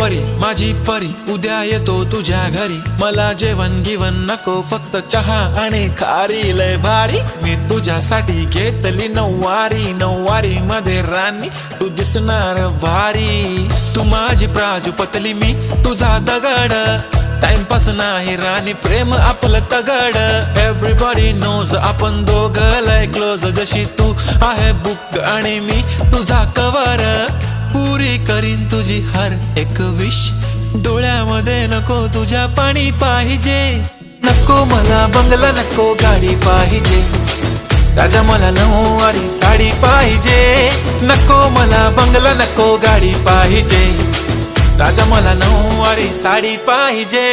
परी माझी परी उद्या येतो तुझ्या घरी, मला जेवण गिवण नको फक्त चहा आणि खारी, लय भारी मी तुझ्यासाठी घेतली नऊवारी, नऊवारी मध्ये राणी तू दिसणार भारी, तू माझी प्राजूपतली मी तुझा दगड, टाइमपास नाही राणी प्रेम आपलं तगड, एव्हरीबॉडी नोज आपण दोघं लय क्लोज, जशी तू आहे बुक आणि मी तुझा कवर, पुरी करीन तुझी हर एक विश, डोळ्यामध्ये नको तुझ्या पाणी पाहिजे, नको मला बंगला नको गाडी पाहिजे, राजा मला नऊवारी साडी पाहिजे, नको मला बंगला नको गाडी पाहिजे, राजा मला नऊवारी साडी पाहिजे।